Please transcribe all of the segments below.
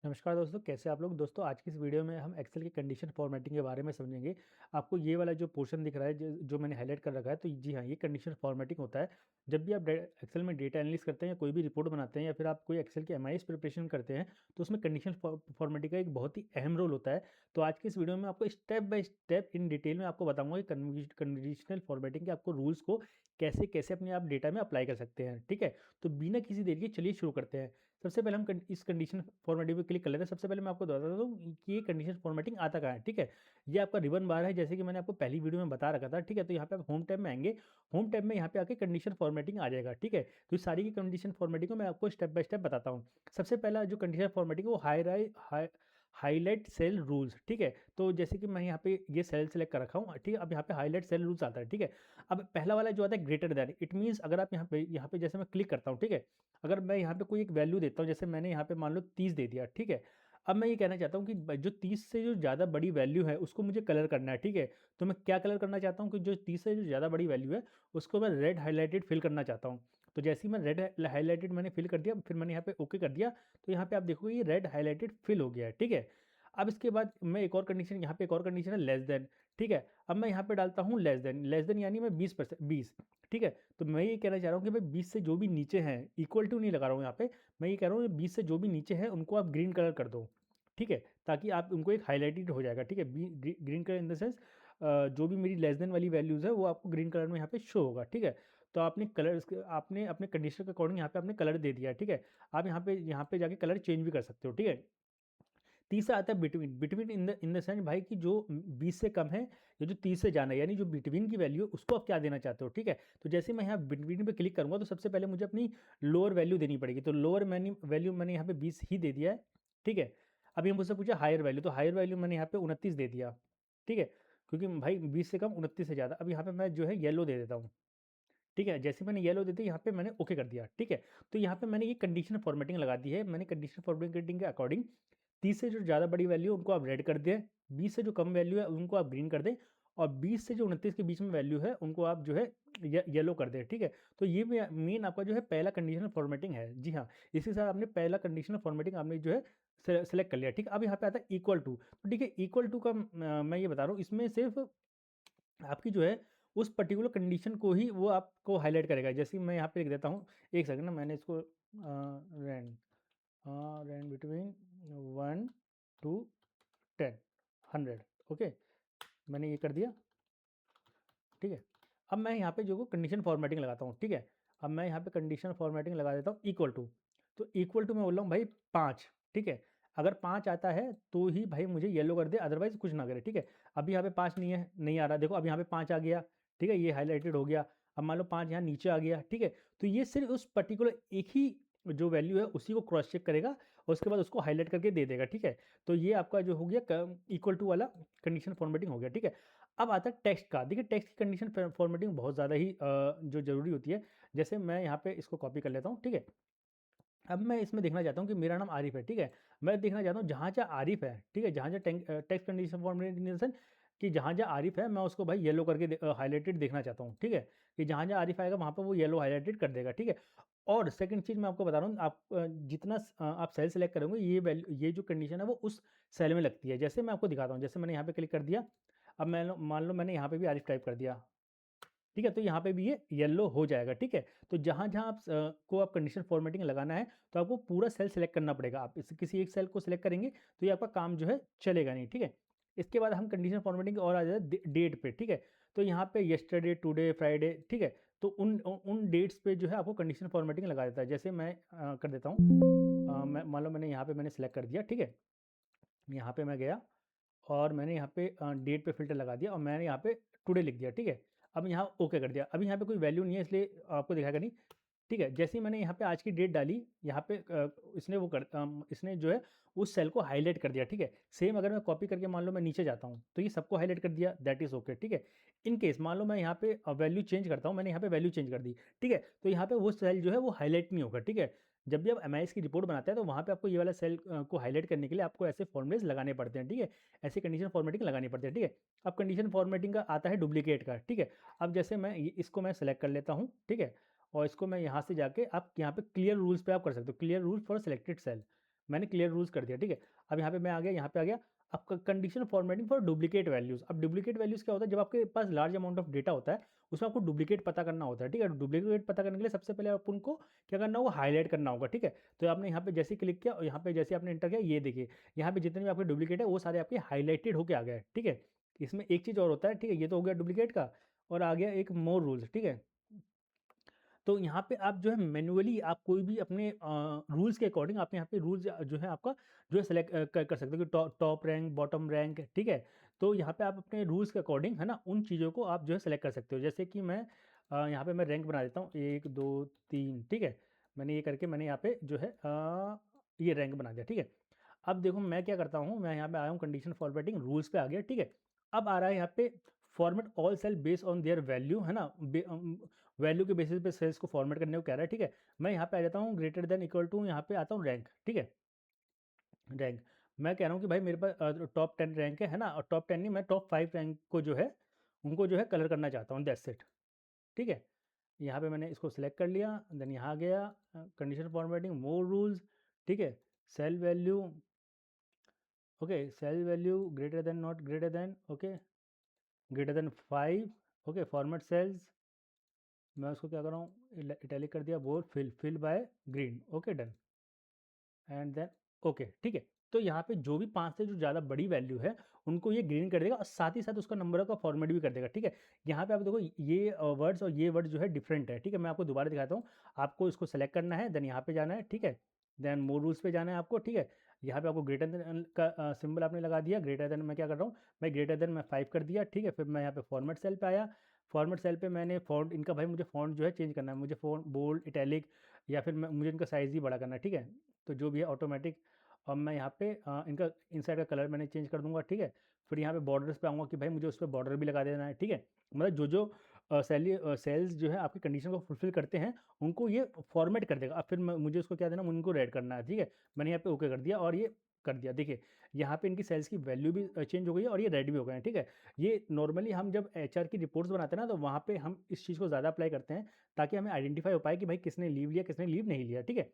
नमस्कार दोस्तों, कैसे आप लोग। दोस्तों, आज की इस वीडियो में हम एक्सेल की कंडीशन फॉर्मेटिंग के बारे में समझेंगे। आपको ये वाला जो पोर्शन दिख रहा है जो मैंने हाईलाइट कर रखा है, तो जी हाँ, ये कंडीशन फॉर्मेटिंग होता है। जब भी आप एक्सेल में डेटा एनालिसिस करते हैं या कोई भी रिपोर्ट बनाते हैं या फिर आप कोई एक्सेल की एमआईएस प्रिपरेशन करते हैं, तो उसमें कंडीशन फॉर्मेटिंग का एक बहुत ही अहम रोल होता है। तो आज की इस वीडियो में आपको step by step in detail में आपको बताऊंगा कि कंडीशनल फॉर्मेटिंग के आपको रूल्स को कैसे कैसे अपने आप डेटा में अप्लाई कर सकते हैं। ठीक है, तो बिना किसी देर के चलिए शुरू करते हैं। सबसे पहले हम इस कंडीशन फॉर्मेटिंग पे क्लिक कर लेते हैं। सबसे पहले मैं आपको बताता हूँ कि ये कंडीशन फॉर्मेटिंग आता कहाँ है। ठीक है, ये आपका रिबन बार है, जैसे कि मैंने आपको पहली वीडियो में बता रखा था। ठीक है, तो यहाँ पे आप होम टैब में आएंगे। होम टैब में यहाँ पे आके कंडीशन फॉर्मेटिंग आ जाएगा। ठीक है, तो इस सारी की कंडीशन फॉर्मेटिंग को मैं आपको स्टेप बाय स्टेप बताता हूँ। सबसे पहला जो कंडीशन फॉर्मेटिंग है वो हाईलाइट सेल रूल्स। ठीक है, तो जैसे कि मैं यहाँ पे ये सेल सेलेक्ट कर रखा हूँ। ठीक है, अब यहाँ पे हाईलाइट सेल रूल्स आता है। ठीक है, अब पहला वाला जो आता है ग्रेटर देन, इट मीन्स अगर आप यहाँ पे जैसे मैं क्लिक करता हूँ। ठीक है, अगर मैं यहाँ पे कोई एक वैल्यू देता हूँ, जैसे मैंने यहाँ पे मान लो 30 दे दिया। ठीक है, अब मैं ये कहना चाहता हूँ कि जो 30 से जो ज़्यादा बड़ी वैल्यू है उसको मुझे कलर करना है। ठीक है, तो मैं क्या कलर करना चाहता हूँ कि जो 30 से जो ज़्यादा बड़ी वैल्यू है उसको मैं रेड हाईलाइटेड फिल करना चाहता हूँ। तो जैसे ही मैं रेड हाईलाइटेड मैंने फिल कर दिया, फिर मैंने यहाँ पे ओके कर दिया, तो यहाँ पे आप देखोगे ये रेड हाईलाइटेड फिल हो गया है। ठीक है, अब इसके बाद मैं एक और कंडीशन, यहाँ पे एक और कंडीशन है लेस देन। ठीक है, अब मैं यहाँ पे डालता हूँ लेस देन यानी मैं 20%, 20। ठीक है, तो मैं ये कहना चाह रहा हूँ कि भाई 20 से जो भी नीचे हैं, इक्वल टू नहीं लगा रहा हूँ यहाँ पे, मैं ये कह रहा हूँ 20 से जो भी नीचे हैं उनको आप ग्रीन कलर कर दो। ठीक है, ताकि आप उनको एक हाईलाइटेड हो जाएगा। ठीक है, green colour in the sense जो भी मेरी लेस देन वाली वैल्यूज़ है वो आपको ग्रीन कलर में यहाँ पे शो होगा। ठीक है, तो आपने कलर आपने अपने कंडीशन के अकॉर्डिंग यहाँ पे आपने कलर दे दिया है। ठीक है, आप यहाँ पे जाके कलर चेंज भी कर सकते हो। ठीक है, तीसरा आता है between. Between in the sense भाई कि जो 20 से कम है या जो 30 से ज़्यादा है, यानी जो बिटवीन की वैल्यू है उसको आप क्या देना चाहते हो। ठीक है, तो जैसे मैं यहाँ बिटवीन पे क्लिक करूँगा तो सबसे पहले मुझे अपनी लोअर वैल्यू देनी पड़ेगी। तो लोअर मैंने वैल्यू मैंने यहाँ पे 20 ही दे दिया है। ठीक है, अभी मुझसे पूछा हायर वैल्यू, तो हायर वैल्यू मैंने यहाँ पे 29 दे दिया। ठीक है, क्योंकि भाई 20 से कम 29 से ज़्यादा। अब यहाँ पे मैं जो है येलो दे देता हूँ। ठीक है, जैसे मैंने येलो दे दी, यहाँ पे मैंने ओके कर दिया। ठीक है, तो यहाँ पे मैंने ये कंडीशन फॉर्मेटिंग लगा दी है। मैंने कंडीशन फॉर्मेटिंग के अकॉर्डिंग 30 से जो ज़्यादा बड़ी वैल्यू है उनको आप रेड कर दें, 20 से जो कम वैल्यू है उनको आप ग्रीन कर दें, और 20 से जो 29 के बीच में वैल्यू है उनको आप जो है येलो कर दें। ठीक है, तो ये मेन आपका जो है पहला कंडीशनल फॉर्मेटिंग है। जी हाँ, इसी के साथ आपने पहला कंडीशनल फॉर्मेटिंग आपने जो है सेलेक्ट कर लिया। ठीक है, अब यहाँ पे आता है इक्वल टू। तो ठीक है, इक्वल टू का मैं ये बता रहा हूँ, इसमें सिर्फ आपकी जो है उस पर्टिकुलर कंडीशन को ही वो आपको हाईलाइट करेगा। जैसे कि मैं यहाँ पे लिख देता हूँ, एक सेकंड ना, मैंने इसको rand rand between 1 to 10, 100। Okay, मैंने ये कर दिया। ठीक है, अब मैं यहाँ पे जो कंडीशन फॉर्मेटिंग लगाता हूँ। ठीक है, अब मैं यहाँ पे कंडीशन फॉर्मेटिंग लगा देता हूँ इक्वल टू। तो इक्वल टू मैं बोल रहा हूँ भाई 5। ठीक है, अगर 5 आता है तो ही भाई मुझे येलो कर दे, अदरवाइज कुछ ना करे। ठीक है, अभी यहाँ पे 5 नहीं है, नहीं आ रहा, देखो अब यहाँ पे 5 आ गया। ठीक है, ये हाईलाइटेड हो गया। अब मान लो 5 यहाँ नीचे आ गया। ठीक है, तो ये सिर्फ उस पर्टिकुलर एक ही जो वैल्यू है उसी को क्रॉस चेक करेगा और उसके बाद उसको हाईलाइट करके दे देगा। ठीक है, तो ये आपका जो हो गया इक्वल टू वाला कंडीशन फॉर्मेटिंग हो गया। ठीक है, अब आता है टेक्स्ट का। देखिए, टेक्स्ट की कंडीशन फॉर्मेटिंग बहुत ज़्यादा ही जो ज़रूरी होती है। जैसे मैं यहाँ पे इसको कॉपी कर लेता हूँ। ठीक है, अब मैं इसमें देखना चाहता हूँ कि मेरा नाम आरिफ है। ठीक है, मैं देखना चाहता हूँ जहाँ जहाँ आरिफ है। ठीक है, जहाँ जहाँ टेक्स्ट कंडीशन फॉर्मेटिंग कि जहाँ जहाँ आरिफ है मैं उसको भाई येलो करके हाईलाइटेड देखना चाहता हूँ। ठीक है, कि जहाँ जहाँ आरिफ आएगा वहाँ पर वो येलो हाईलाइटेड कर देगा। ठीक है, और सेकंड चीज़ मैं आपको बता रहा हूँ, आप जितना आप सेल सेलेक्ट करोगे ये वैल्यू, ये जो कंडीशन है वो उस सेल में लगती है। जैसे मैं आपको दिखाता हूँ, जैसे मैंने यहाँ पे क्लिक कर दिया। अब मैं मान लो मैंने यहाँ पे भी आरिफ टाइप कर दिया। ठीक है, तो यहाँ पे भी ये येलो हो जाएगा। ठीक है, तो जहाँ-जहाँ को आप कंडीशन फॉर्मेटिंग लगाना है तो आपको पूरा सेल सेलेक्ट करना पड़ेगा। आप इस किसी एक सेल को सेलेक्ट करेंगे तो ये आपका काम जो है चलेगा नहीं। ठीक है, इसके बाद हम कंडीशन फॉर्मेटिंग और आ जाए डेट पे। ठीक है, तो यहाँ पे यस्टरडे, टुडे, फ्राइडे। ठीक है, तो उन डेट्स पे जो है आपको कंडीशन फॉर्मेटिंग लगा देता है। जैसे मैं कर देता हूँ, मैं मान लो मैंने यहाँ पे मैंने सेलेक्ट कर दिया। ठीक है, यहाँ पे मैं गया और मैंने यहाँ पे डेट पे फ़िल्टर लगा दिया और मैंने यहाँ पे टुडे लिख दिया। ठीक है, अब यहाँ ओके कर दिया। अभी यहाँ पे कोई वैल्यू नहीं है इसलिए आपको दिखाएगा नहीं। ठीक है, जैसे ही मैंने यहाँ पे आज की डेट डाली, यहाँ पे इसने जो है उस सेल को हाईलाइट कर दिया। ठीक है, सेम अगर मैं कॉपी करके मान लो मैं नीचे जाता हूँ तो ये सबको हाईलाइट कर दिया, दैट इज़ ओके। ठीक है, इन केस मान लो मैं यहाँ पे वैल्यू चेंज करता हूँ, मैंने यहाँ पे वैल्यू चेंज कर दी। ठीक है, तो यहाँ पे वो सेल जो है वो हाईलाइट नहीं होगा। ठीक है, जब भी आप एमआईएस की रिपोर्ट बनाते हैं तो वहाँ पे आपको ये वाला सेल को हाईलाइट करने के लिए आपको ऐसे फॉर्मूलेज लगाने पड़ते हैं। ठीक है, ऐसी कंडीशन फॉर्मेटिंग लगानी पड़ती है। ठीक है, अब कंडीशन फॉर्मेटिंग का आता है डुप्लीकेट का। ठीक है, अब जैसे इसको मैं सेलेक्ट कर लेता हूँ। ठीक है, और इसको मैं यहाँ से जाके आप यहाँ पे क्लियर रूल्स पे आप कर सकते हो, clear rule for selected cell. मैंने क्लियर रूल्स कर दिया, ठीक है। अब यहाँ पे मैं आ गया, यहाँ पे आ गया। अब condition formatting for duplicate values. अब डुप्लीकेट वैल्यूज़ क्या होता है, जब आपके पास लार्ज अमाउंट ऑफ डेटा होता है, उसमें आपको डुप्लीकेट पता करना होता है, ठीक है। डुप्लीकेट पता करने के लिए सबसे पहले अपन को क्या करना होगा, हाईलाइट करना होगा, ठीक है। तो आपने यहाँ पे जैसे क्लिक किया और यहाँ पे जैसे आपने एंटर किया, ये देखिए यहाँ पे जितने भी आपके डुप्लीकेट है वो सारे आपके हाईलाइटेड होके आ गए, ठीक है। इसमें एक चीज़ और होता है, ठीक है, ये तो हो गया डुप्लीकेट का, और आ गया एक मोर रूल्स, ठीक है। तो यहाँ पे आप जो है मैन्युअली आप कोई भी अपने रूल्स के अकॉर्डिंग आप यहाँ पे रूल्स जो है आपका जो है सेलेक्ट कर सकते हो कि टॉप रैंक, बॉटम रैंक, ठीक है। तो यहाँ पे आप अपने रूल्स के अकॉर्डिंग है ना उन चीज़ों को आप जो है सेलेक्ट कर सकते हो। जैसे कि मैं यहाँ पे मैं रैंक बना देता हूँ 1 2 3, ठीक है। मैंने ये करके मैंने यहाँ पे जो है ये रैंक बना दिया, ठीक है। अब देखो मैं क्या करता हूँ, मैं यहाँ पे आया हूँ कंडीशन फॉर्मेटिंग रूल्स पे आ गया, ठीक है। अब आ रहा है यहाँ पे format all cell based on their value, है ना, वैल्यू के बेसिस पे सेल्स को फॉर्मेट करने को कह रहा है, ठीक है। मैं यहाँ पे आ जाता हूँ ग्रेटर देन इक्वल टू, यहाँ पे आता हूँ रैंक, ठीक है। रैंक मैं कह रहा हूँ कि भाई मेरे पास टॉप 10 रैंक है ना, और टॉप 10 नहीं, मैं टॉप 5 रैंक को जो है उनको जो है कलर करना चाहता हूँ, दैट्स इट, ठीक है। यहाँ पे मैंने इसको सिलेक्ट कर लिया, देन यहाँ गया कंडीशन फॉर्मेटिंग मोर रूल्स, ठीक है। Cell value, okay, cell value greater than not greater than, okay, greater than 5, okay, format cells, मैं उसको क्या कर रहा हूँ इटैलिक कर दिया, bold fill by green, okay done, and then okay, ठीक है। तो यहाँ पे जो भी 5 से जो ज़्यादा बड़ी वैल्यू है उनको ये ग्रीन कर देगा और साथ ही साथ उसका नंबर का फॉर्मेट भी कर देगा, ठीक है। यहाँ पे आप देखो ये वर्ड्स और ये वर्ड जो है डिफरेंट है, ठीक है। मैं आपको दोबारा दिखाता हूँ, आपको इसको सेलेक्ट करना है, देन यहाँ पे जाना है, ठीक है। देन मोर रूल्स पे जाना है आपको, ठीक है। यहाँ पे आपको ग्रेटर देन का सिंबल आपने लगा दिया, ग्रेटर देन मैं क्या कर रहा हूँ, मैं ग्रेटर देन मैं 5 कर दिया, ठीक है। फिर मैं यहाँ पे फॉर्मेट सेल पे आया, फॉर्मेट सेल पे मैंने फॉन्ट इनका, भाई मुझे फॉन्ट जो है चेंज करना है, मुझे फॉन्ट बोल्ड इटैलिक या फिर मुझे इनका साइज़ ही बड़ा करना है, ठीक है। तो जो भी है ऑटोमेटिक, अब मैं यहाँ पे इनका इनसाइड का कलर मैंने चेंज कर दूंगा, ठीक है। फिर यहाँ पे बॉर्डर्स पे आऊँगा कि भाई मुझे उस पर बॉर्डर भी लगा देना है, ठीक है। मतलब जो जो सेल्स जो है आपकी कंडीशन को फुलफिल करते हैं उनको ये फॉर्मेट कर देगा। अब फिर मुझे उसको क्या देना, उनको रेड करना है, ठीक है। मैंने यहाँ पे ओके कर दिया और ये कर दिया, देखिए यहाँ पे इनकी सेल्स की वैल्यू भी चेंज हो गई है और ये रेड भी हो गए हैं, ठीक है। ये नॉर्मली हम जब एचआर की रिपोर्ट्स बनाते हैं ना, तो वहाँ पे हम इस चीज़ को ज़्यादा अप्लाई करते हैं ताकि हमें आइडेंटिफाई हो पाए कि भाई किसने लीव लिया किसने लीव नहीं लिया, ठीक है।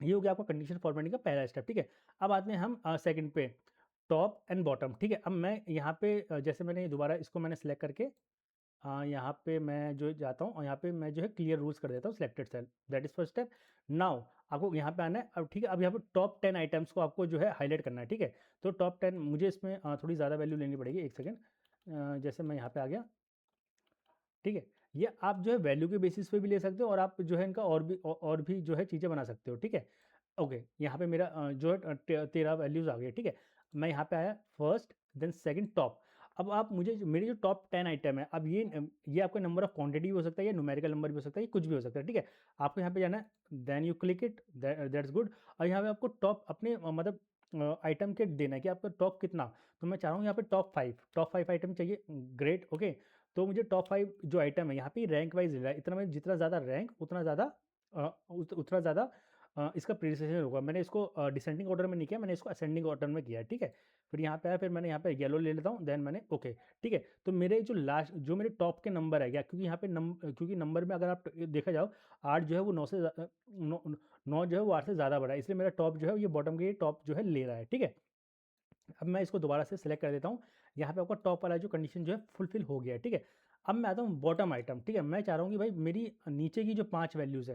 ये हो गया आपका कंडीशन फॉर्मेटिंग का पहला स्टेप, ठीक है। अब आते हैं हम सेकंड पे, टॉप एंड बॉटम, ठीक है। अब मैं यहाँ पे जैसे मैंने दोबारा इसको मैंने सेलेक्ट करके यहाँ पे मैं जो जाता हूँ और यहाँ पे मैं जो है क्लियर रूल्स कर देता हूँ selected cell, that is first step. Now आपको यहाँ पे आना है, अब ठीक है। अब यहाँ पे टॉप 10 आइटम्स को आपको जो है हाईलाइट करना है, ठीक है। तो टॉप 10 मुझे इसमें थोड़ी ज़्यादा वैल्यू लेनी पड़ेगी, एक सेकेंड। जैसे मैं यहाँ पे आ गया, ठीक है। ये आप जो है वैल्यू के बेसिस पे भी ले सकते हो और आप जो है इनका और भी जो है चीज़ें बना सकते हो, ठीक है। ओके, यहाँ पे मेरा जो है 13 वैल्यूज़ आ गई, ठीक है। मैं यहाँ पे आया फर्स्ट, देन सेकंड, टॉप। अब आप मुझे मेरे जो टॉप 10 आइटम है, अब ये आपका नंबर ऑफ क्वांटिटी भी हो सकता है, या न्यूमेरिकल नंबर भी हो सकता है, ये कुछ भी हो सकता है, ठीक है। आपको यहाँ पे जाना है, then you click it, that's good. और यहाँ पे आपको टॉप अपने मतलब आइटम के देना है कि आपका टॉप कितना। तो मैं चाह रहा हूँ यहाँ पे टॉप 5 आइटम चाहिए, ग्रेट, ओके। तो मुझे टॉप 5 जो आइटम है यहाँ पे रैंक वाइज ले रहा है, इतना में जितना ज़्यादा रैंक उतना ज़्यादा इसका प्रिसिशन होगा। मैंने इसको डिसेंडिंग ऑर्डर में नहीं किया, मैंने इसको असेंडिंग ऑर्डर में किया है, ठीक है। फिर यहाँ पे आया, फिर मैंने यहाँ पे येलो ले लेता हूँ, देन मैंने ओके, ठीक है। तो मेरे जो लास्ट जो मेरे टॉप के नंबर है क्या, क्योंकि यहाँ पे क्योंकि नंबर में अगर आप देखा जाओ 8 जो है वो 9 से 9 जो है वो 8 से ज़्यादा बड़ा है, इसलिए मेरा टॉप जो है ये बॉटम के टॉप जो है ले रहा है, ठीक है। अब मैं इसको दोबारा से सिलेक्ट कर देता हूँ, यहाँ पे आपका टॉप वाला जो कंडीशन जो है फुलफिल हो गया है, ठीक है। अब मैं आता हूँ बॉटम आइटम, ठीक है। मैं चाह रहा हूँ कि भाई मेरी नीचे की जो 5 वैल्यूज़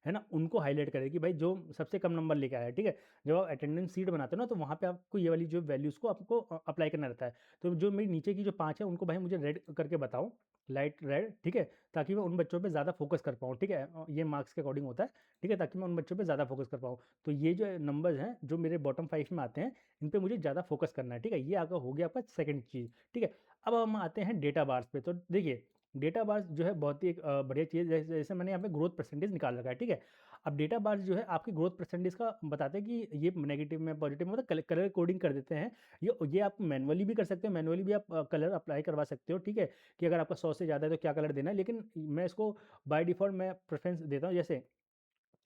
है ना, उनको हाईलाइट करें कि भाई जो सबसे कम नंबर लेके आया है, ठीक है। जब आप अटेंडेंस सीट बनाते हो ना, तो वहाँ पे आपको ये वाली जो वैल्यूज़ को आपको अप्लाई करना रहता है। तो जो मेरी नीचे की जो 5 है उनको भाई मुझे रेड करके बताओ, लाइट रेड, ठीक है, ताकि मैं उन बच्चों पे ज़्यादा फोकस कर पाऊँ, ठीक है। ये मार्क्स के अकॉर्डिंग होता है, ठीक है, ताकि मैं उन बच्चों पे ज़्यादा फोकस कर पाऊँ। तो ये जो नंबर्स हैं जो मेरे बॉटम 5 में आते हैं, इन पे मुझे ज़्यादा फोकस करना है, ठीक है। ये आपका हो गया आपका सेकंड चीज़, ठीक है। अब हम आते हैं डेटा बार्स पे। तो देखिए डेटा बार्स जो है बहुत ही एक बढ़िया चीज़ है, जैसे मैंने यहाँ पे ग्रोथ परसेंटेज निकाल रखा है, ठीक है। अब डेटा बार्स जो है आपकी ग्रोथ परसेंटेज का बताते हैं कि ये नेगेटिव में पॉजिटिव में, मतलब कलर कोडिंग कर देते हैं। ये आप मैनुअली भी कर सकते हो, मैनुअली भी आप कलर अप्लाई करवा सकते हो, ठीक है, कि अगर आपका 100 से ज़्यादा है तो क्या कलर देना है। लेकिन मैं इसको बाय डिफ़ॉल्ट मैं प्रेफरेंस देता हूँ, जैसे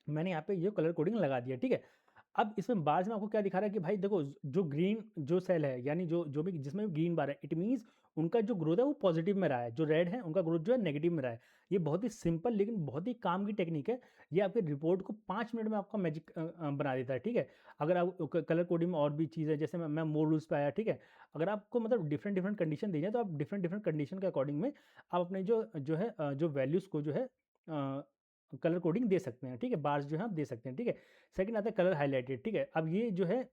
मैंने यहाँ पे ये कलर कोडिंग लगा दिया, ठीक है। अब इसमें बार्स में आपको क्या दिखा रहा है कि भाई देखो जो ग्रीन जो सेल है यानी जो भी जिसमें भी ग्रीन बार है, इट मीन्स उनका जो ग्रोथ है वो पॉजिटिव में रहा है, जो रेड है उनका ग्रोथ जो है नेगेटिव में रहा है। ये बहुत ही सिंपल लेकिन बहुत ही काम की टेक्निक है। ये आपके रिपोर्ट को 5 मिनट में आपका मैजिक बना देता है, ठीक है। अगर आप कलर कोडिंग में और भी चीज़ है, जैसे मैं मोर रूल्स पे आया, ठीक है। अगर आपको मतलब डिफरेंट डिफरेंट कंडीशन दी जाए तो आप डिफरेंट डिफरेंट कंडीशन के अकॉर्डिंग में आप अपने जो जो है जो वैल्यूज़ को जो है कलर कोडिंग दे सकते हैं, ठीक है। बार्स जो है आप दे सकते हैं, ठीक है। सेकंड आता है कलर हाइलाइटेड, ठीक है। अब ये जो है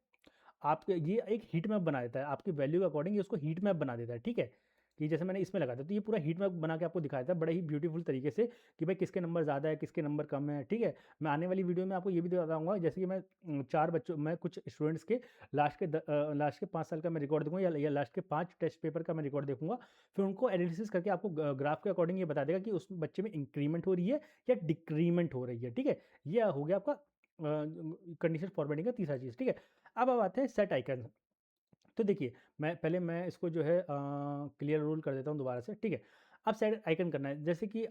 आपके ये एक हीट मैप बना देता है, आपकी वैल्यू के अकॉर्डिंग ये उसको हीट मैप बना देता है, ठीक है। कि जैसे मैंने इसमें लगा था तो ये पूरा हीट मैप बना के आपको दिखाया था बड़े ही ब्यूटीफुल तरीके से कि भाई किसके नंबर ज़्यादा है, किसके नंबर कम है, ठीक है। मैं आने वाली वीडियो में आपको ये भी बताऊंगा, जैसे कि मैं कुछ स्टूडेंट्स के लास्ट के 5 साल का मैं रिकॉर्ड देखूंगा या लास्ट के 5 टेस्ट पेपर का मैं रिकॉर्ड देखूंगा। फिर उनको एनालिसिस करके आपको ग्राफ के अकॉर्डिंग ये बता देगा कि उस बच्चे में इंक्रीमेंट हो रही है या डिक्रीमेंट हो रही है, ठीक है। ये हो गया आपका कंडीशन फॉर्मेटिंग का तीसरा चीज़, ठीक है। अब आते हैं सेट आइकन। तो देखिए मैं इसको जो है क्लियर रूल कर देता हूँ दोबारा से, ठीक है। अब सेट आइकन करना है, जैसे कि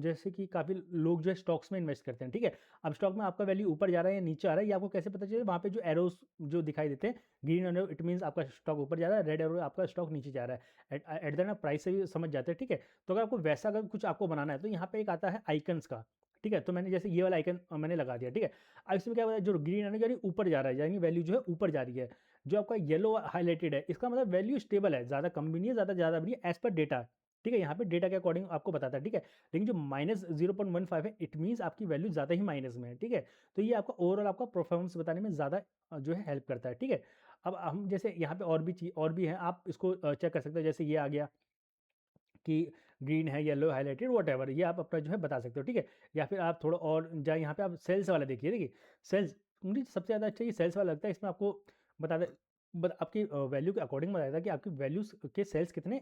जैसे कि काफ़ी लोग जो है स्टॉक्स में इन्वेस्ट करते हैं, ठीक है। अब स्टॉक में आपका वैल्यू ऊपर जा रहा है या नीचे आ रहा है, ये आपको कैसे पता चले? वहाँ पे जो एरोस जो दिखाई देते हैं, ग्रीन एरो इट मीन्स आपका स्टॉक ऊपर जा रहा है, रेड एरो आपका स्टॉक नीचे जा रहा है। एट द एंड प्राइस से भी समझ जाते हैं, ठीक है। तो अगर आपको वैसा अगर कुछ आपको बनाना है तो यहाँ पे एक आता है आइकन्स का, ठीक है। तो मैंने जैसे ये वाला आइकन मैंने लगा दिया, ठीक है। अब इसमें क्या होता है, जो ग्रीन एरो यानी ऊपर जा रहा है, यानी वैल्यू जो है ऊपर जा रही है। जो आपका येलो हाइलाइटेड है, इसका मतलब वैल्यू स्टेबल है, ज़्यादा कम भी नहीं है, ज़्यादा भी नहीं है, एज पर डेटा, ठीक है। यहाँ पे डेटा के अकॉर्डिंग आपको बताता है, ठीक है। लेकिन जो -0.15 है, इट मीन्स आपकी वैल्यू ज़्यादा ही माइनस में है, ठीक है। तो ये आपका ओवरऑल आपका परफॉर्मेंस बताने में ज़्यादा जो है हेल्प करता है, ठीक है। अब हम जैसे यहाँ पे और भी हैं, आप इसको चेक कर सकते हो। जैसे ये आ गया कि ग्रीन है, येलो हाइलाइटेड व्हाटएवर, ये आप अपना जो है बता सकते हो, ठीक है। या फिर आप थोड़ा और जाए, यहाँ पे आप सेल्स वाला देखिए सेल्स, मुझे सबसे ज़्यादा अच्छा ये सेल्स वाला लगता है। इसमें आपको बता दे आपकी वैल्यू के अकॉर्डिंग बताया था कि आपकी वैल्यूज के सेल्स कितने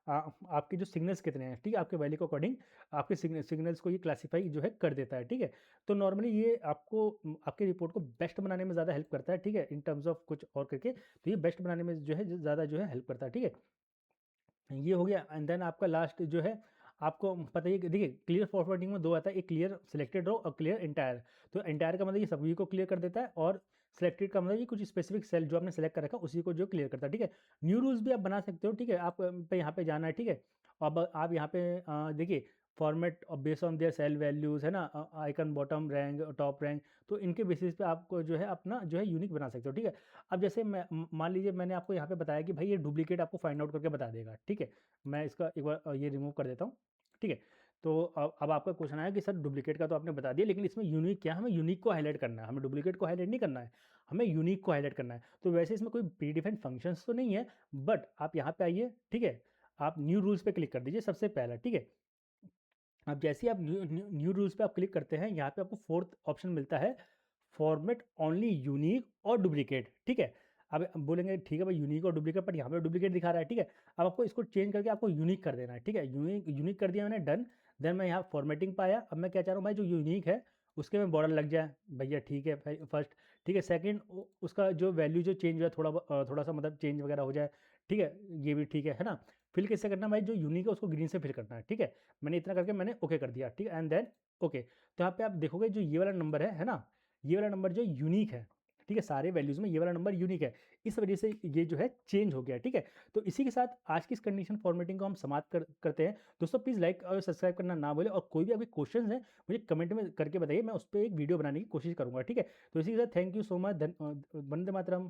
आपके जो सिग्नल्स कितने हैं, ठीक है। आपके वैल्यू के अकॉर्डिंग आपके सिग्नल्स को ये क्लासीफाई जो है कर देता है, ठीक है। तो नॉर्मली ये आपको आपकी रिपोर्ट को बेस्ट बनाने में ज़्यादा हेल्प करता है, ठीक है। इन टर्म्स ऑफ कुछ और करके तो ये बेस्ट बनाने में जो है ज़्यादा जो है हेल्प करता है, ठीक है। ये हो गया एंड देन आपका लास्ट जो है, आपको पता ही है कि देखिए क्लियर फॉरवर्डिंग में दो आता है, एक क्लियर सिलेक्टेड रो और क्लियर एंटायर। तो एंटायर का मतलब ये सभी को क्लियर कर देता है, और सिलेक्टेड का मतलब ये कुछ स्पेसिफिक सेल जो आपने सेलेक्ट कर रखा है उसी को जो क्लियर करता है, ठीक है। न्यू रूल्स भी आप बना सकते हो, ठीक है। आप पे यहाँ पे जाना है, ठीक है। अब आप यहाँ पे देखिए format based on their cell values है ना, icon bottom rank top rank, तो इनके बेसिस पे आपको जो है अपना जो है यूनिक बना सकते हो, ठीक है। अब जैसे मान लीजिए मैंने आपको यहाँ पे बताया कि भाई ये डुप्लीकेट आपको फाइंड आउट करके बता देगा, ठीक है। मैं इसका एक बार ये रिमूव कर देता हूँ, ठीक है। तो अब आपका क्वेश्चन आया कि सर डुप्लीकेट का तो आपने बता दिया, लेकिन इसमें यूनिक क्या है? हमें यूनिक को हाईलाइट करना है, हमें डुप्लीकेट को हाईलाइट नहीं करना है, हमें यूनिक को हाईलाइट करना है। तो वैसे इसमें कोई प्री डिफाइंड फंक्शंस तो नहीं है, बट आप यहाँ पे आइए, ठीक है। आप न्यू रूल्स पे क्लिक कर दीजिए सबसे पहला, ठीक है। अब जैसे ही आप न्यू रूल्स पे आप क्लिक करते हैं, यहाँ पे आपको फोर्थ ऑप्शन मिलता है, फॉर्मेट ओनली यूनिक और डुप्लीकेट, ठीक है। अब बोलेंगे ठीक है भाई यूनिक और डुप्लीकेट, पर यहाँ पे डुप्लीकेट दिखा रहा है, ठीक है। अब आपको इसको चेंज करके आपको यूनिक कर देना है, ठीक है। यूनिक यूनिक कर दिया मैंने, डन। देन मैं यहाँ फॉर्मेटिंग पे आया। अब मैं क्या चाह रहा हूँ भाई, जो यूनिक है उसके में बॉर्डर लग जाए भैया, ठीक है फर्स्ट, ठीक है। सेकंड उसका जो वैल्यू जो चेंज हुआ है थोड़ा सा मतलब चेंज वगैरह हो जाए, ठीक है। ये भी ठीक है ना। फिल किससे करना है भाई, जो यूनिक है उसको ग्रीन से फिल करना है, ठीक है। मैंने इतना करके मैंने ओके कर दिया, ठीक है। And then okay. तो यहाँ पे आप देखोगे जो ये वाला नंबर है ना, ये वाला नंबर जो यूनिक है, ठीक है। सारे वैल्यूज़ में ये वाला नंबर यूनिक है, इस वजह से ये जो है चेंज हो गया, ठीक है। तो इसी के साथ आज की इस कंडीशन फॉर्मेटिंग को हम समाप्त करते हैं। दोस्तों प्लीज़ लाइक और सब्सक्राइब करना ना भूलें, और कोई भी अभी क्वेश्चन है मुझे कमेंट में करके बताइए, मैं उस पर एक वीडियो बनाने की कोशिश करूँगा, ठीक है। तो इसी के साथ thank you so much, Vande Mataram.